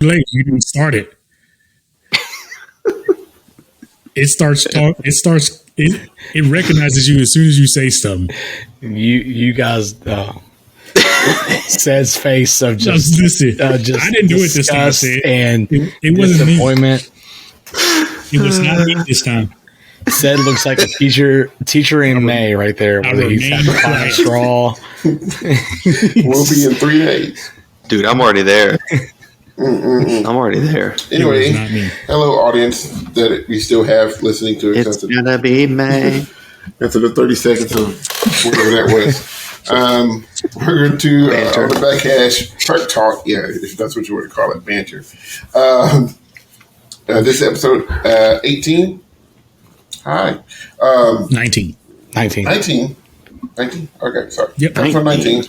late. You didn't start it. It starts talk. It starts. It recognizes you as soon as you say something. You guys. Says face of just listen. I didn't do it this time. And it wasn't disappointment. It was not me this time. Said looks like a teacher in May right there. Where he's had to find a straw. We'll be in 3 days. Dude, I'm already there. I'm already there. Anyway, hello audience that we still have listening to it. It's gonna be May. After the 30 seconds of whatever that was. We're going to on the back hash Perc Talk. Yeah, if that's what you want to call it, banter. This episode 18. Hi. 19. 19. 19. 19? Okay, sorry. Yep. Episode 19.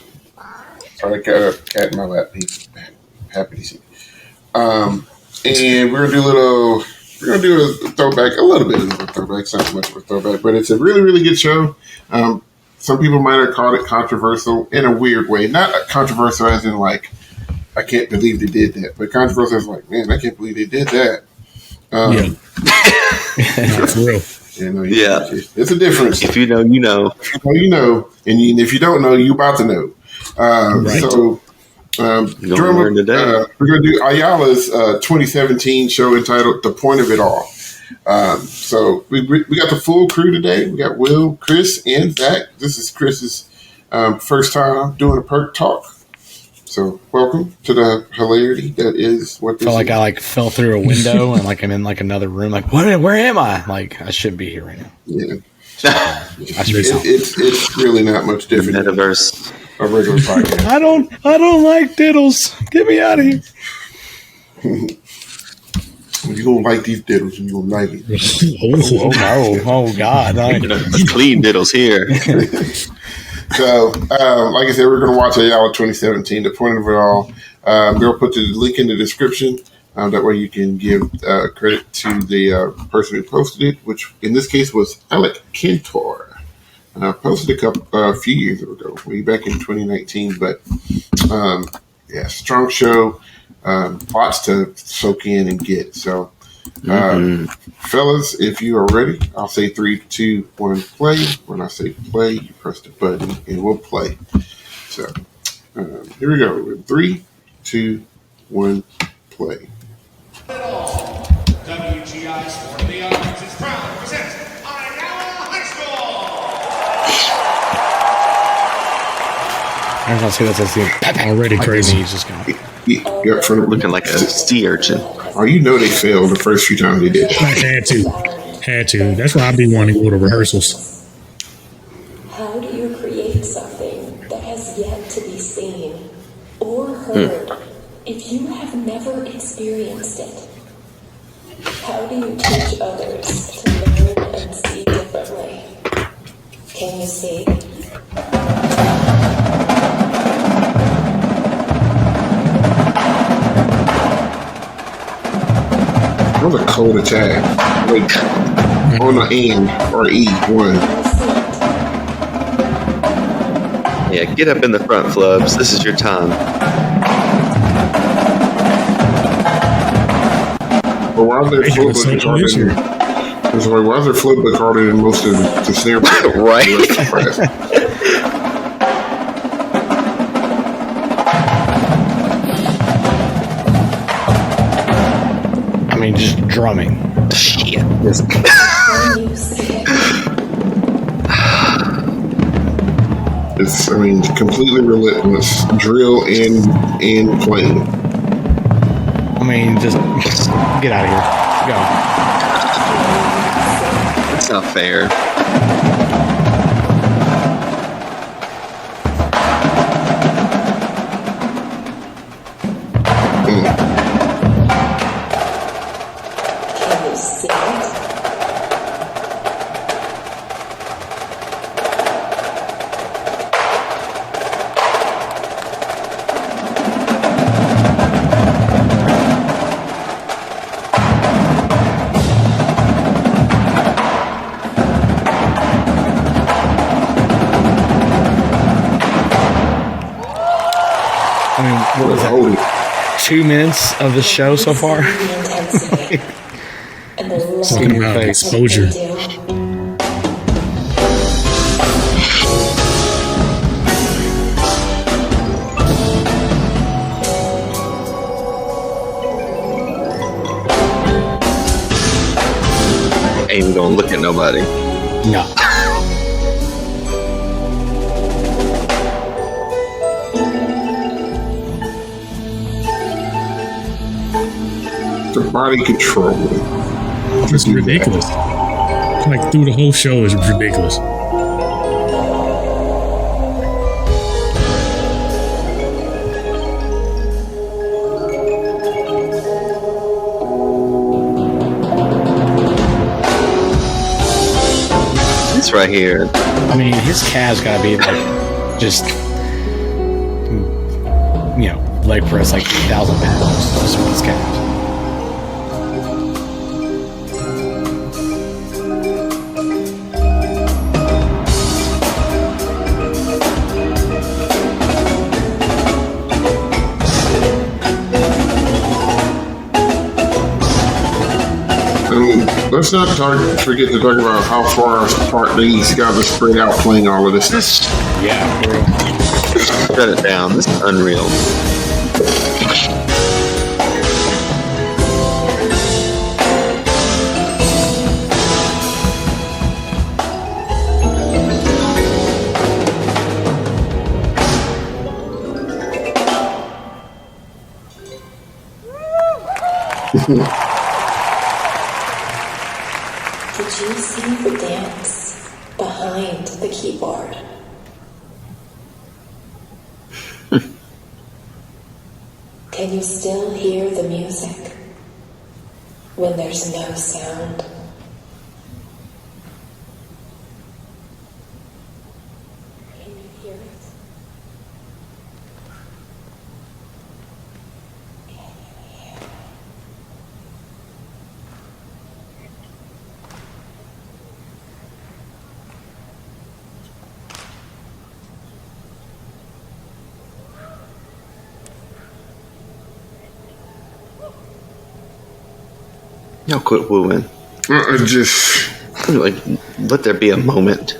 Sorry, I got a cat in my lap. He's happy to see me. And we're gonna do a throwback, a little bit of a throwback, it's not so much of a throwback, but it's a really, really good show. Some people might have called it controversial in a weird way. Not controversial as in like, I can't believe they did that, but controversial as like, man, I can't believe they did that. For real. You know, it's a difference. If you know, you know. If you know, you know. And if you don't know, you're about to know. Right. So, we're going to do Ayala's 2017 show entitled The Point of It All. So we got the full crew today. We got Will, Chris, and Zach. This is Chris's first time doing a Perc Talk. So welcome to the hilarity that is what this I feel like is. I fell through a window and like I'm in like another room. Like, where am I? Like, I should be here right now. Yeah. It's really not much different. Metaverse. A regular podcast. I don't like diddles. Get me out of here. You're going to like these diddles and you're going to like it. Oh, God. Clean diddles here. So, like I said, we're going to watch Ayala 2017, The Point of It All. We'll put the link in the description. That way you can give credit to the person who posted it, which in this case was Alec Cantor. Posted a few years ago, way back in 2019. But, strong show. Lots to soak in and get. So, fellas, if you are ready, I'll say 3, 2, 1, play. When I say play, you press the button and we'll play. So, here we go. 3, 2, 1, play. WGI Sport of the Arts is proud to present Ayala High School. I was going to say that's already crazy. He's just going looking like a sea urchin. Oh, you know they failed the first few times they did. Had to. That's why I be wanting to go to rehearsals. How do you create something that has yet to be seen or heard if you have never experienced it? How do you teach others to learn and see differently? Can you see? That was a cold attack. Like, on the end, or E1. Yeah, get up in the front, Flubs. This is your time. But why is there flow book recorded in? Why is there flow book recorded in most of the snare? Right. I mean, just drumming. Shit. It's, completely relentless. Drill and playing. I mean, just get out of here. Go. That's not fair. 2 minutes of the show so far. Talking about exposure. Ain't even gonna look at nobody. No. The body control. It's ridiculous. Like through the whole show is ridiculous. This right here. I mean, his calves gotta be like just, leg press like 1,000 pounds just with his calves. Let's not forget to talk about how far apart these guys are spread out playing all of this stuff. Yeah, for real. Shut it down. This is unreal. Did you see the dance behind the keyboard? Can you still hear the music when there's no sound? Can you hear it? Can you hear it? Y'all quit wooing. Just Like, let there be a moment.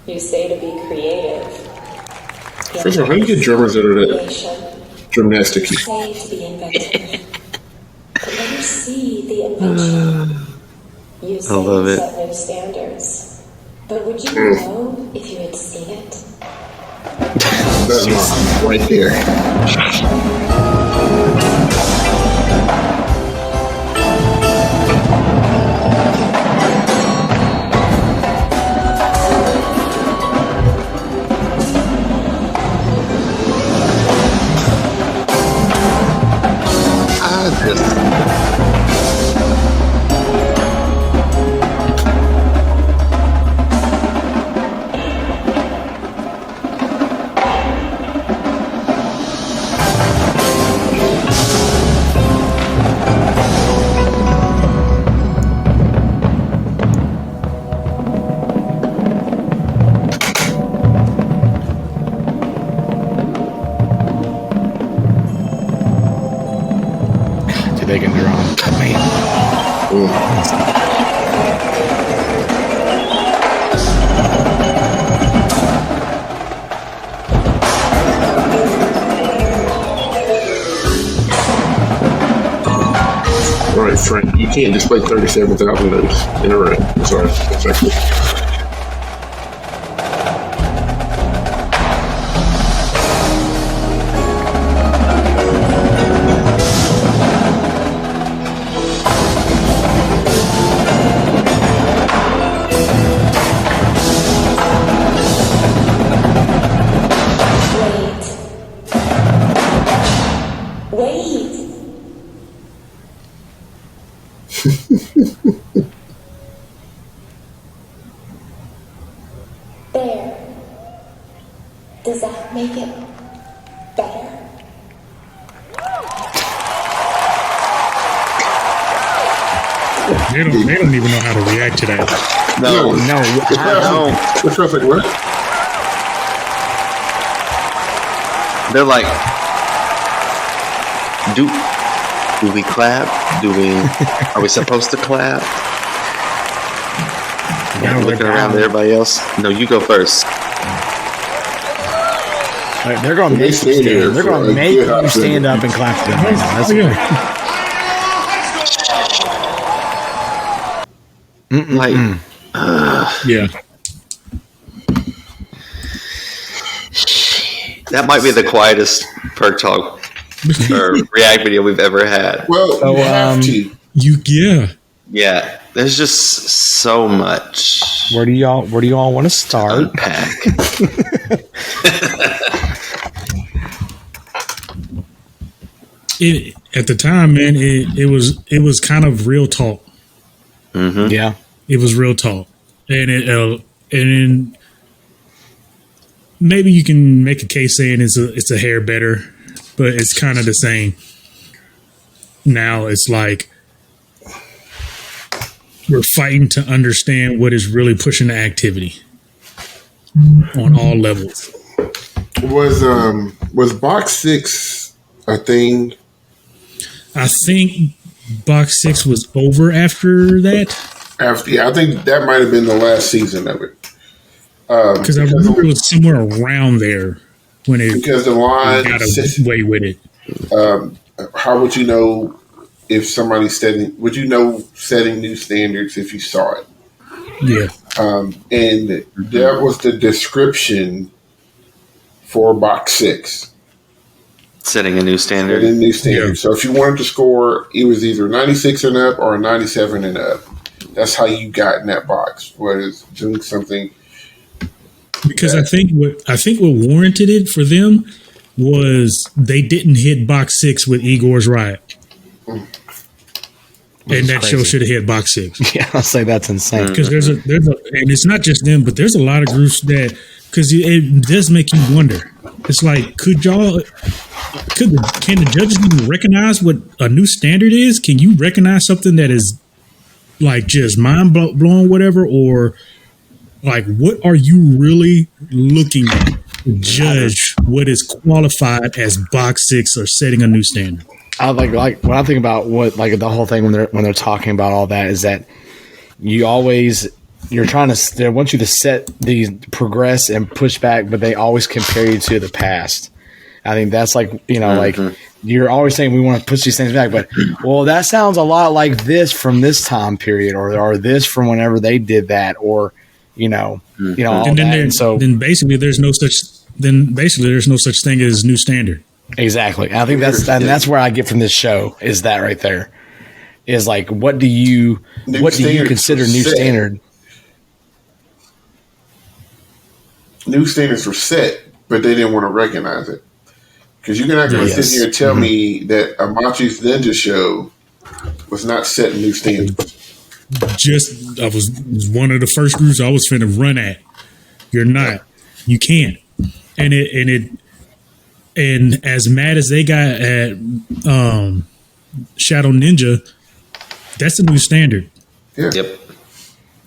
You say to be creative. first of all, how do you get drummers that are that Creation. gymnastic? You say to be inventive. But let us see the invention. You say love you it. set new standards. But would you know if you had seen it? That's not right there. I just. They can drum. Man. All right, Frank, you can't display 37,000 notes in a row. Sorry. Exactly. Wait. Wait. There. Does that make it better? They don't even know how to react to that. No. The crowd's like, what? They're like, do we clap? Are we supposed to clap? I'm looking around at everybody else. No, you go first. Right, they're going to make you stand. They're going to make you stand up and clap for them right now. That's Like, Yeah. that might be the quietest Perc Talk or React video we've ever had. Well, you have to. Yeah, there's just so much. Where do y'all want to start? Unpack. At the time, man, it was kind of real talk. Mm-hmm. Yeah, it was real talk, and maybe you can make a case saying it's a hair better, but it's kind of the same. Now it's like we're fighting to understand what is really pushing the activity on all levels. Was Box 6 a thing? I think Box 6 was over after that. I think that might have been the last season of it. Because I remember it was somewhere around there when it because the line got away with it. How would you know if somebody's setting? Would you know setting new standards if you saw it? Yeah. And that was the description for Box 6. Setting a new standard. Setting a new standard. Yeah. So if you wanted to score, it was either 96 and up or 97 and up. That's how you got in that box. Was doing something. Because I think what warranted it for them was they didn't hit Box 6 with Igor's Riot. And that show should have hit Box 6. Yeah, I'll say that's insane. Because there's a and it's not just them, but there's a lot of groups that, because it does make you wonder. It's like, can the judges even recognize what a new standard is? Can you recognize something that is like just mind blowing, whatever, or like what are you really looking at to judge what is qualified as Box 6 or setting a new standard? I like when I think about what like the whole thing when they're talking about all that is that you're trying to, they want you to set these progress and push back, but they always compare you to the past. I think that's like, like you're always saying we want to push these things back, but well, that sounds a lot like this from this time period or this from whenever they did that, or, all And that. then basically there's no such thing as new standard. Exactly. I think that's where I get from this show is that right there is like, what do you consider new standard? New standards were set, but they didn't want to recognize it. Because you're not going to sit here and tell me that Amachi's Ninja Show was not setting new standards. I was one of the first groups I was finna run at. You're not. You can't. And as mad as they got at Shadow Ninja, that's a new standard. Yeah. Yep.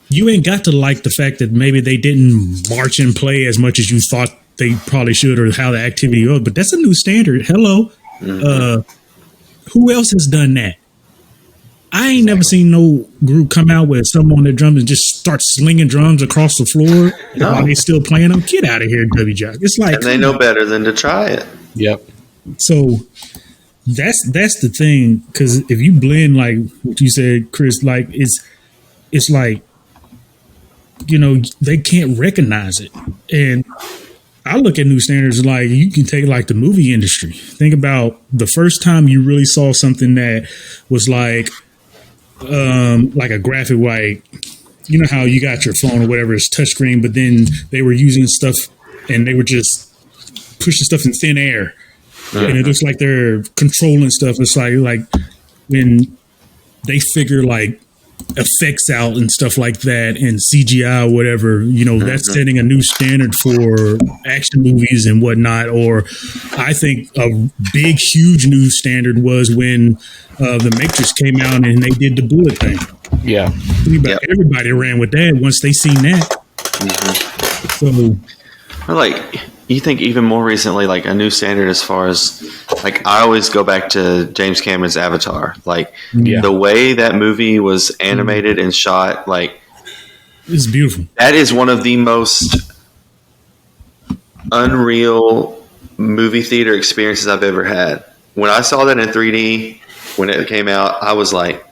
You ain't got to like the fact that maybe they didn't march and play as much as you thought they probably should, or how the activity was, but that's a new standard. Hello. Who else has done that? I ain't never seen no group come out with someone on their drums and just start slinging drums across the floor while they still playing them. Get out of here, W-Jock. It's like, And they know better than to try it. Yep. So that's the thing, because if you blend like what you said, Chris, like it's like, they can't recognize it. And I look at new standards like you can take like the movie industry. Think about the first time you really saw something that was like a graphic, like, you know how you got your phone or whatever, it's touchscreen, but then they were using stuff and they were just pushing stuff in thin air. and it looks like they're controlling stuff. It's like when they figure like effects out and stuff like that and CGI or whatever, that's setting a new standard for action movies and whatnot. Or I think a big, huge new standard was when The Matrix came out and they did the bullet thing. Yeah. Everybody ran with that once they seen that. So, like, you think even more recently, like a new standard as far as, like, I always go back to James Cameron's Avatar. Like, the way that movie was animated and shot, like, it's beautiful. That is one of the most unreal movie theater experiences I've ever had. When I saw that in 3D, when it came out, I was like,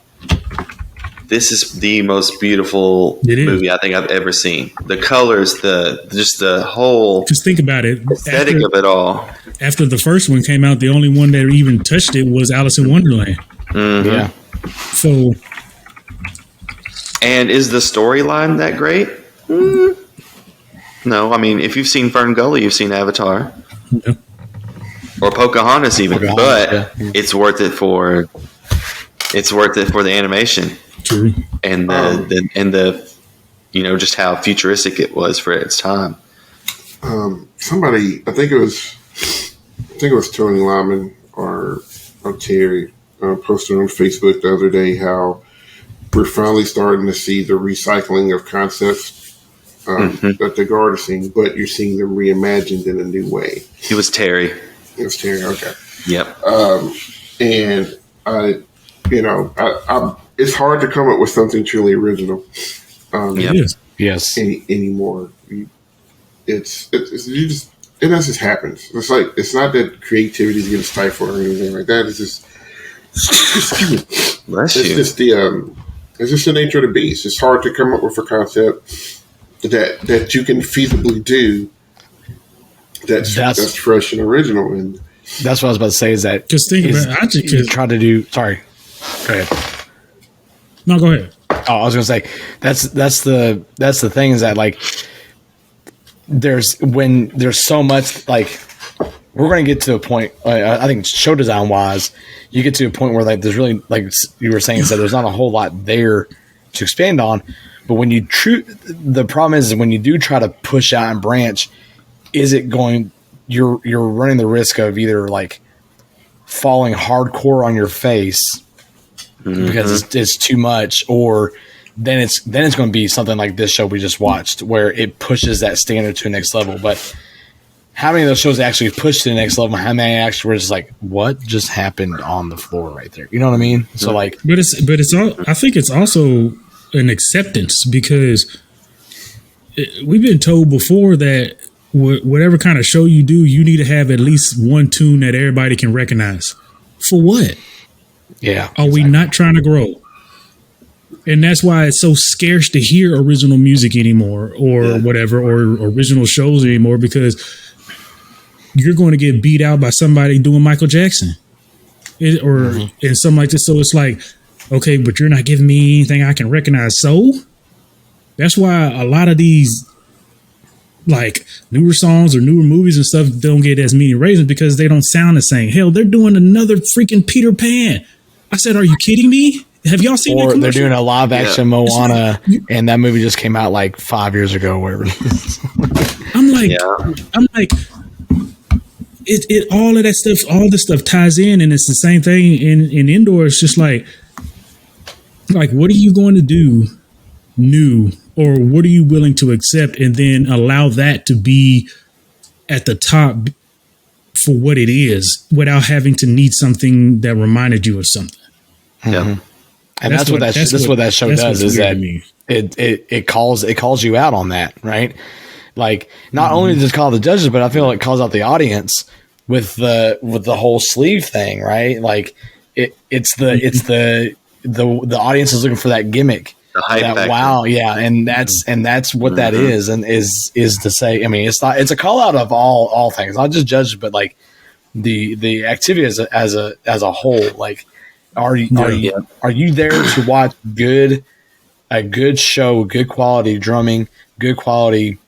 this is the most beautiful movie I think I've ever seen. The colors, the whole just think about it, aesthetic of it all. After the first one came out, the only one that even touched it was Alice in Wonderland. Yeah. So, and is the storyline that great? No, I mean, if you've seen Fern Gully, you've seen Avatar, or Pocahontas even, but it's worth it for the animation. True. And the just how futuristic it was for its time. Somebody, I think it was Tony Lyman or Terry posted on Facebook the other day how we're finally starting to see the recycling of concepts that the guard is seeing, but you're seeing them reimagined in a new way. It was Terry. Okay. Yep. And I it's hard to come up with something truly original. Yes. Anymore. It just happens. It's like, it's not that creativity is getting stifled or anything like that. It's just, it's just the nature of the beast. It's hard to come up with a concept that you can feasibly do that's fresh and original. And that's what I was about to say. Is that just think about it. You try to do. Sorry, go ahead. No, go ahead. Oh, I was going to say that's the thing is that, like, there's so much, like, we're going to get to a point. I think show design wise, you get to a point where, like, there's really, like you were saying, so there's not a whole lot there to expand on. But when the problem is when you do try to push out and branch, is it going? You're running the risk of either, like, falling hardcore on your face because it's too much, or then it's going to be something like this show we just watched where it pushes that standard to the next level. But how many of those shows actually push to the next level? How many actually were just like, what just happened on the floor right there? You know what I mean? So, like, but it's all, I think it's also an acceptance, because we've been told before that whatever kind of show you do, you need to have at least one tune that everybody can recognize. For what? Yeah. Are we not trying to grow? And that's why it's so scarce to hear original music anymore, or whatever, or original shows anymore, because you're going to get beat out by somebody doing Michael Jackson and something like this. So it's like, okay, but you're not giving me anything I can recognize. So that's why a lot of these, like, newer songs or newer movies and stuff don't get as many ratings, because they don't sound the same. Hell, they're doing another freaking Peter Pan. I said, are you kidding me? Have y'all seen that? Or they're doing a live action Moana, and that movie just came out like 5 years ago, wherever. I'm like, it all of that stuff, all this stuff ties in, and it's the same thing in indoor. It's just like, what are you going to do new, or what are you willing to accept, and then allow that to be at the top for what it is, without having to need something that reminded you of something. Yeah. And that's what that show does, is that it calls you out on that, right? Like, not only does it call the judges, but I feel like it calls out the audience with the whole sleeve thing, right? Like, it's the audience is looking for that gimmick, the hype factor. Wow, yeah, and that's what that is, and is to say, I mean, it's a call out of all things, not just judges, but like the activity as a whole. Like, are you there to watch a good show, good quality drumming, good quality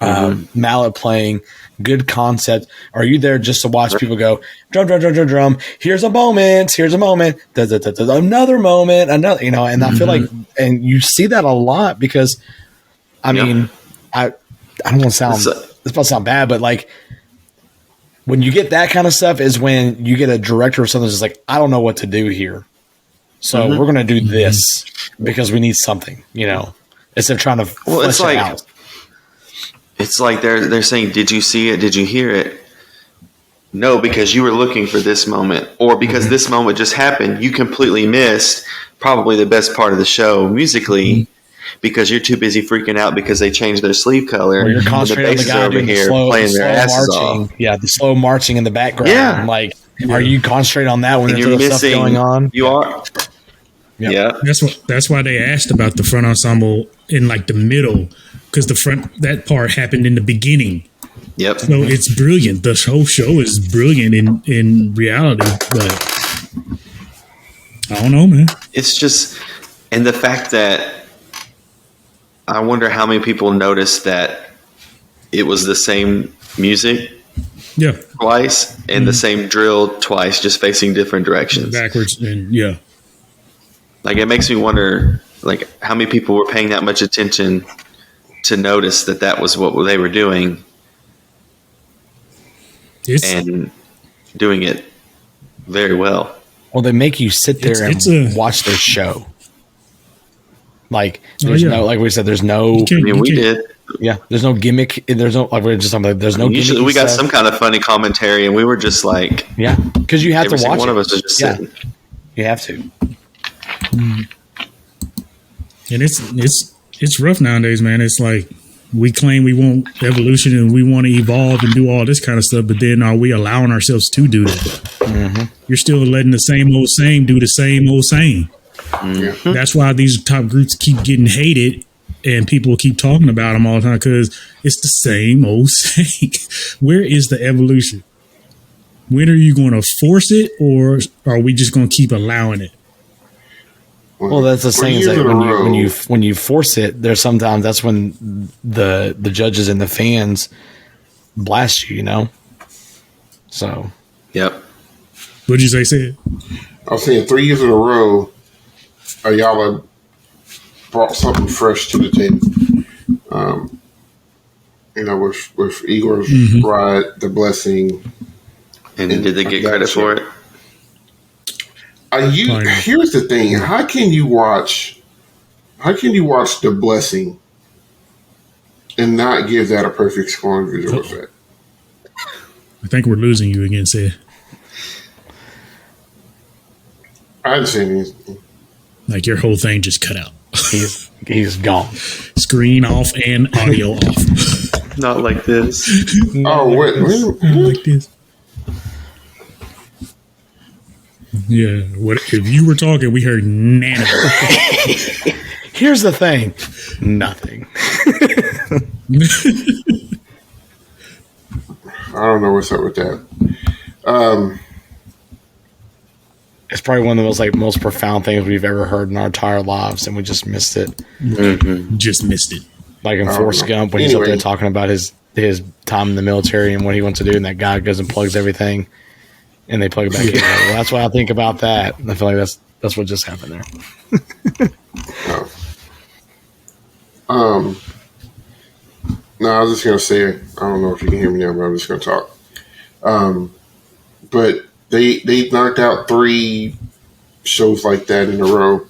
mallet playing, good concept? Are you there just to watch people go drum, drum, drum, drum, drum? Here's a moment. Here's a moment. Another moment. Another. And I feel like, and you see that a lot because, I mean, I don't want to sound. This might sound bad, but like when you get that kind of stuff is when you get a director or something that's just like, I don't know what to do here, so we're going to do this because we need something. Instead of trying to flesh it out. It's like they're saying, did you see it? Did you hear it? No, because you were looking for this moment, or because this moment just happened. You completely missed probably the best part of the show musically because you're too busy freaking out because they changed their sleeve color. Or you're concentrating on the guy doing the slow marching. Off. Yeah, the slow marching in the background. Yeah. Like, are you concentrating on that when there's you're other missing, stuff going on? You are. Yep. Yeah. That's why they asked about the front ensemble in like the middle, because that part happened in the beginning. Yep. So it's brilliant. The whole show is brilliant in reality, but I don't know, man. It's just, and the fact that I wonder how many people noticed that it was the same music twice and the same drill twice, just facing different directions. Backwards, and Like, it makes me wonder, like, how many people were paying that much attention to notice that was what they were doing and doing it very well. Well, they make you sit there and watch their show. Like, there's no, like we said, there's no. We did. Yeah, there's no gimmick. There's no, like we were just talking about, there's no gimmick. Usually we got some kind of funny commentary, and we were just like, because you have to watch. One of us was just sitting. You have to. And it's rough nowadays, man. It's like we claim we want evolution and we want to evolve and do all this kind of stuff, but then are we allowing ourselves to do that? You're still letting the same old same do the same old same. That's why these top groups keep getting hated and people keep talking about them all the time, because it's the same old same. Where is the evolution? When are you going to force it, or are we just going to keep allowing it? Well, that's the same. Like when you force it, there's sometimes that's when the judges and the fans blast you. So. Yep. What'd you say, Sid? I was saying 3 years in a row, Ayala brought something fresh to the table. With Igor's Ride, The Blessing. And did they get credit for it? Here's the thing. How can you watch The Blessing and not give that a perfect score and visual effect? I think we're losing you again, Sid. I didn't say anything. Like your whole thing just cut out. He's gone. Screen off and audio off. Not like this. Oh, wait. Not like this. Yeah. What if you were talking? We heard none of it. Here's the thing. Nothing. I don't know what's up with that. It's probably one of the most profound things we've ever heard in our entire lives, and we just missed it. Just missed it. Like in Forrest Gump, when he's up there talking about his time in the military and what he wants to do, and that guy goes and plugs everything, and they plug it back in. Well, that's what I think about that. And I feel like that's what just happened there. No, I was just gonna say, I don't know if you can hear me now, but I'm just gonna talk. But they knocked out 3 shows like that in a row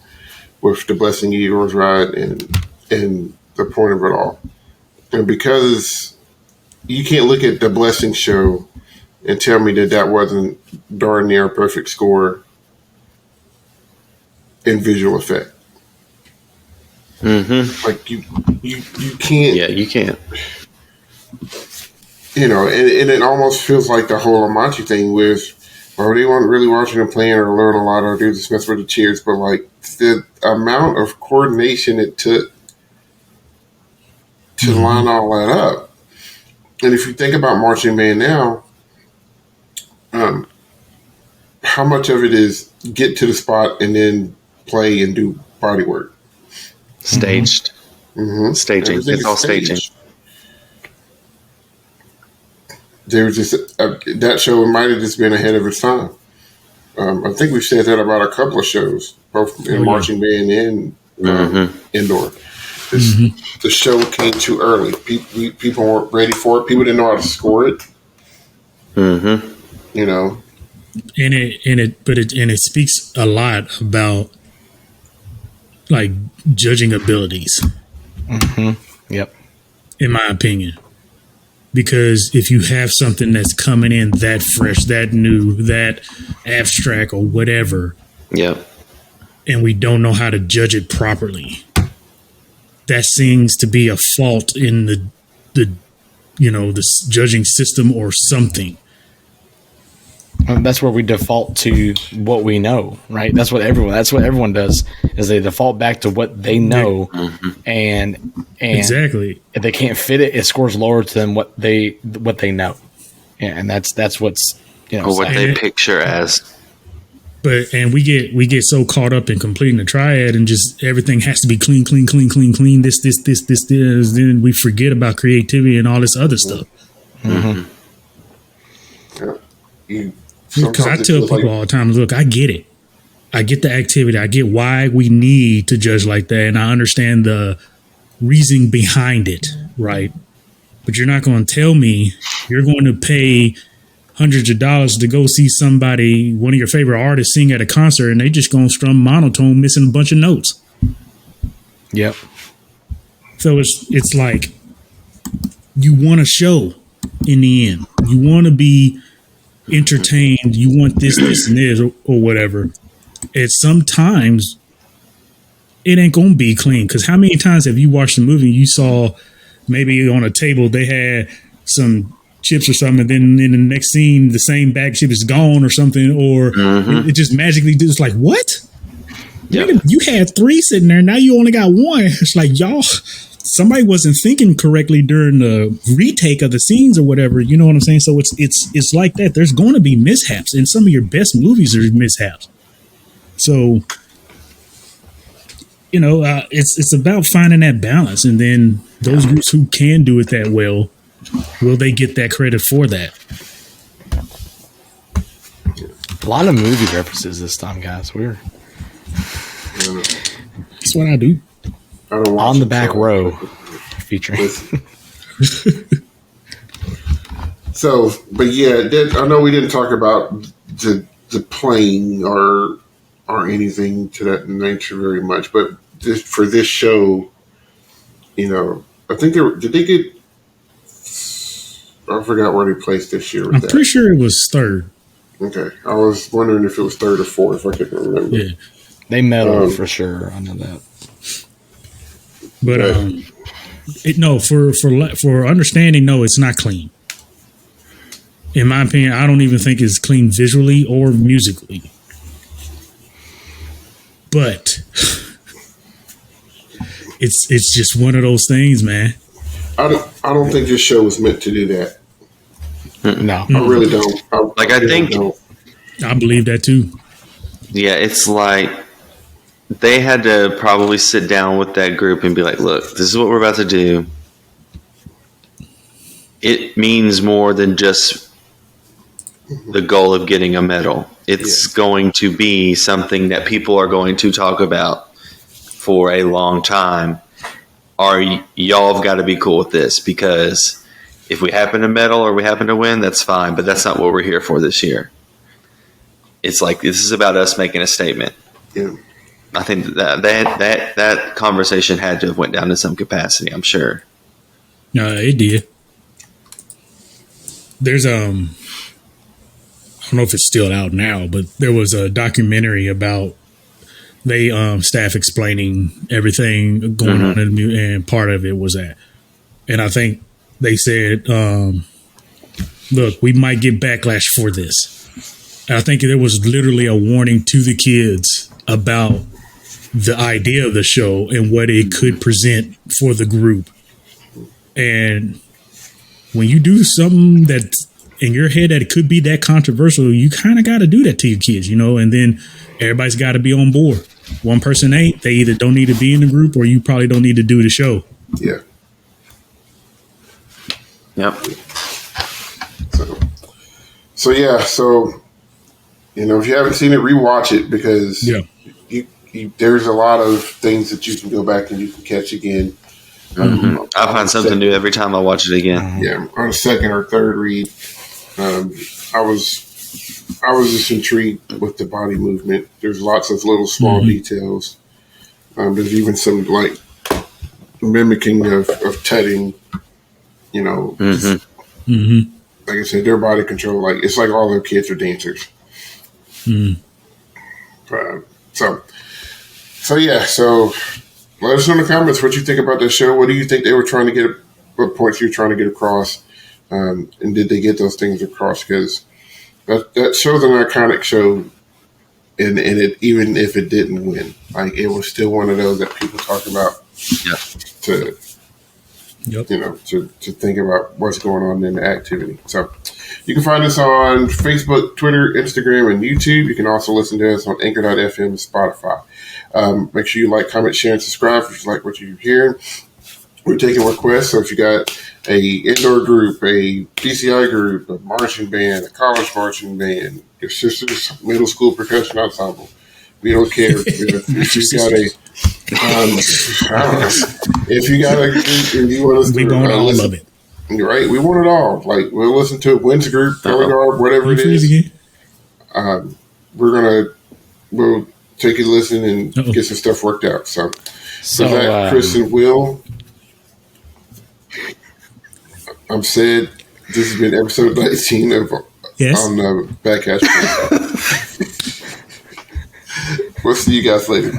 with The Blessing, Igor's Ride, and The Point of It All. And because you can't look at The Blessing show and tell me that wasn't darn near a perfect score in visual effect. Like you can't. Yeah, you can't. And it almost feels like the whole Amachi thing with, they weren't really watching them playing or learn a lot or do this mess with the cheers, but like the amount of coordination it took to line all that up. And if you think about marching band now, how much of it is get to the spot and then play and do body work? Staged. Staging. It's all staging. there was just that show might have just been ahead of its time. I think we've said that about a couple of shows, both in marching band and indoor. The show came too early. People weren't ready for it. People didn't know how to score it. You know, and it speaks a lot about like judging abilities. Yep. In my opinion, because if you have something that's coming in that fresh, that new, that abstract or whatever, and we don't know how to judge it properly, that seems to be a fault in the judging system or something. That's where we default to what we know, right? That's what everyone does, is they default back to what they know, and exactly, if they can't fit it, it scores lower to them what they know, and that's what's or what they picture as. But we get so caught up in completing the triad and just everything has to be clean. This. Then we forget about creativity and all this other stuff. Because I tell people all the time, look, I get it. I get the activity. I get why we need to judge like that. And I understand the reasoning behind it, right? But you're not going to tell me you're going to pay hundreds of dollars to go see somebody, one of your favorite artists, sing at a concert, and they just going to strum monotone, missing a bunch of notes. Yep. So it's like you want a show in the end. You want to be entertained, you want this and this or whatever. And sometimes it ain't gonna be clean, because how many times have you watched a movie and you saw maybe on a table they had some chips or something, and then in the next scene the same bag of chips is gone or something, or it just magically just like, what? You had 3 sitting there, now you only got 1. It's like, y'all, somebody wasn't thinking correctly during the retake of the scenes or whatever. You know what I'm saying? So it's like that. There's going to be mishaps, and some of your best movies are mishaps. So, it's about finding that balance, and then those groups who can do it that well, will they get that credit for that? A lot of movie references this time, guys. That's what I do. On the Back Row featuring. So, but yeah, I know we didn't talk about the plane or anything to that nature very much, but for this show, I think did they get? I forgot where they placed this year. I'm pretty sure it was 3rd. Okay, I was wondering if it was 3rd or 4th. I can't remember. Yeah, they medaled for sure. I know that. But for understanding, no, it's not clean. In my opinion, I don't even think it's clean visually or musically. But it's just one of those things, man. I don't think this show was meant to do that. No, I really don't. I believe that too. Yeah, it's like they had to probably sit down with that group and be like, look, this is what we're about to do. It means more than just the goal of getting a medal. It's going to be something that people are going to talk about for a long time. Y'all have got to be cool with this, because if we happen to medal or we happen to win, that's fine, but that's not what we're here for this year. It's like, this is about us making a statement. Yeah. I think that conversation had to have went down to some capacity, I'm sure. It did. There's I don't know if it's still out now, but there was a documentary about staff explaining everything going on in the and part of it was that. And I think they said, look, we might get backlash for this. And I think there was literally a warning to the kids about the idea of the show and what it could present for the group. And when you do something that's in your head that it could be that controversial, you kind of got to do that to your kids, and then everybody's got to be on board. One person ain't, they either don't need to be in the group or you probably don't need to do the show. Yeah. Yep. So yeah, so if you haven't seen it, rewatch it because there's a lot of things that you can go back and you can catch again. I find something new every time I watch it again. Yeah, on a second or third read, I was just intrigued with the body movement. There's lots of little small details. There's even some like mimicking of tutting. Like I said, their body control, like it's like all their kids are dancers. So yeah. So let us know in the comments what you think about this show. What do you think they were trying to get? What points you're trying to get across? And did they get those things across? Because that show's an iconic show, and it, even if it didn't win, like it was still one of those that people talk about. To think about what's going on in the activity. So you can find us on Facebook, Twitter, Instagram, and YouTube. You can also listen to us on Anchor.fm and Spotify. Make sure you like, comment, share, and subscribe if you like what you're hearing. We're taking requests, so if you got a indoor group, a DCI group, a marching band, a college marching band, your sister's middle school percussion ensemble, we don't care if you got a if you got a group and you want us to all of it. Right, we want it all. Like we'll listen to it, Wins group, Color Guard, whatever it is. We'll take a listen and get some stuff worked out. So that, Chris and Will, I'm said this has been episode 19 of on the Backcast. We'll see you guys later.